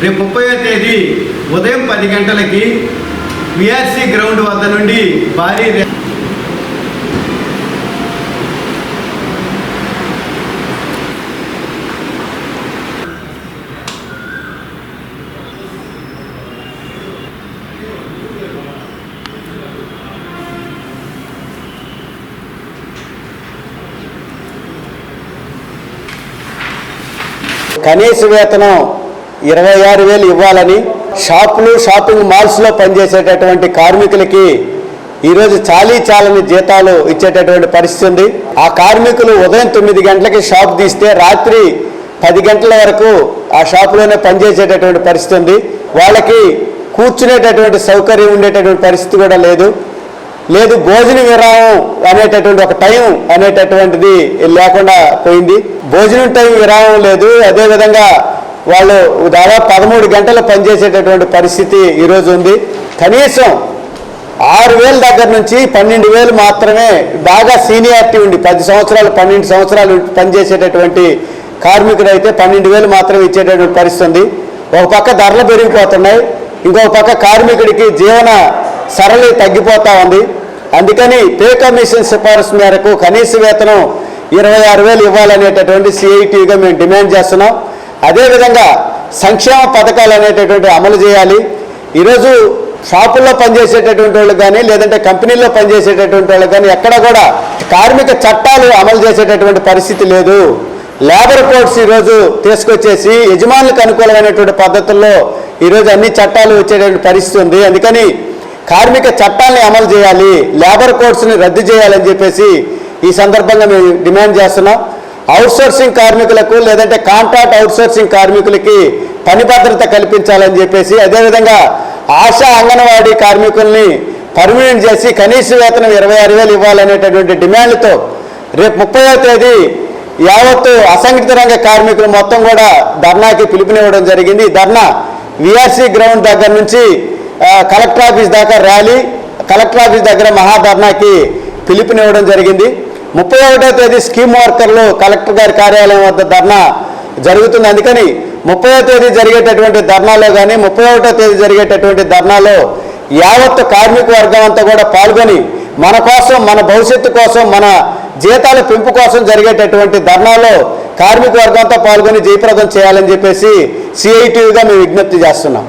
రేపు 30వ తేదీ ఉదయం 10 గంటలకి విఆర్సీ గ్రౌండ్ వద్ద నుండి భారీ కనీస వేతనం 26,000 ఇవ్వాలని షాపులు షాపింగ్ మాల్స్లో పనిచేసేటటువంటి కార్మికులకి ఈరోజు చాలని జీతాలు ఇచ్చేటటువంటి పరిస్థితి ఉంది. ఆ కార్మికులు ఉదయం 9 గంటలకి షాప్ తీస్తే రాత్రి 10 గంటల వరకు ఆ షాపులోనే పనిచేసేటటువంటి పరిస్థితి ఉంది. వాళ్ళకి కూర్చునేటటువంటి సౌకర్యం ఉండేటటువంటి పరిస్థితి కూడా లేదు. భోజన విరామం అనేటటువంటి ఒక టైం అనేటటువంటిది లేకుండా పోయింది. భోజనం టైం విరామం లేదు. అదేవిధంగా వాళ్ళు దాదాపు 13 గంటలు పనిచేసేటటువంటి పరిస్థితి ఈరోజు ఉంది. కనీసం 6,000 దగ్గర నుంచి 12,000 మాత్రమే బాగా సీనియారిటీ ఉండి 10 సంవత్సరాలు 12 సంవత్సరాలు పనిచేసేటటువంటి కార్మికుడు అయితే 12,000 మాత్రమే ఇచ్చేటటువంటి పరిస్థితి ఉంది. ఒక పక్క ధరలు పెరిగిపోతున్నాయి, ఇంకొక పక్క కార్మికుడికి జీవన సరళి తగ్గిపోతూ ఉంది. అందుకని పే కమిషన్ సిఫారసు మేరకు కనీస వేతనం 26,000 ఇవ్వాలనేటటువంటి సిఐటిగా మేము డిమాండ్ చేస్తున్నాం. అదేవిధంగా సంక్షేమ పథకాలు అనేటటువంటి అమలు చేయాలి. ఈరోజు షాపుల్లో పనిచేసేటటువంటి వాళ్ళు కానీ లేదంటే కంపెనీల్లో పనిచేసేటటువంటి వాళ్ళు కానీ ఎక్కడ కూడా కార్మిక చట్టాలు అమలు చేసేటటువంటి పరిస్థితి లేదు. లేబర్ కోడ్స్ ఈరోజు తీసుకొచ్చేసి యజమానులకు అనుకూలమైనటువంటి పద్ధతుల్లో ఈరోజు అన్ని చట్టాలు వచ్చేటువంటి పరిస్థితి ఉంది. అందుకని కార్మిక చట్టాలని అమలు చేయాలి, లేబర్ కోడ్స్ని రద్దు చేయాలని చెప్పేసి ఈ సందర్భంగా మేము డిమాండ్ చేస్తున్నాం. అవుట్సోర్సింగ్ కార్మికులకు లేదంటే కాంట్రాక్ట్ అవుట్సోర్సింగ్ కార్మికులకి పని భద్రత కల్పించాలని చెప్పేసి, అదేవిధంగా ఆశా అంగన్వాడీ కార్మికుల్ని పర్మనెంట్ చేసి కనీస వేతనం 26,000 ఇవ్వాలనేటటువంటి డిమాండ్లతో రేపు 30వ తేదీ యావత్తు అసంఘటిత రంగ కార్మికులు మొత్తం కూడా ధర్నాకి పిలుపునివ్వడం జరిగింది. ధర్నా విఆర్సీ గ్రౌండ్ దగ్గర నుంచి కలెక్టర్ ఆఫీస్ దాకా ర్యాలీ, కలెక్టర్ ఆఫీస్ దగ్గర మహాధర్నాకి పిలుపునివ్వడం జరిగింది. 31వ తేదీ స్కీమ్ వర్కర్లు కలెక్టర్ గారి కార్యాలయం వద్ద ధర్నా జరుగుతుంది. అందుకని 30వ తేదీ జరిగేటటువంటి ధర్నాలో కానీ 31వ తేదీ జరిగేటటువంటి ధర్నాలో యావత్తు కార్మిక వర్గం అంతా కూడా పాల్గొని మన కోసం, మన భవిష్యత్తు కోసం, మన జీతాల పెంపు కోసం జరిగేటటువంటి ధర్నాలో కార్మిక వర్గంతో పాల్గొని జయప్రదం చేయాలని చెప్పేసి సిఐటిగా మేము విజ్ఞప్తి చేస్తున్నాం.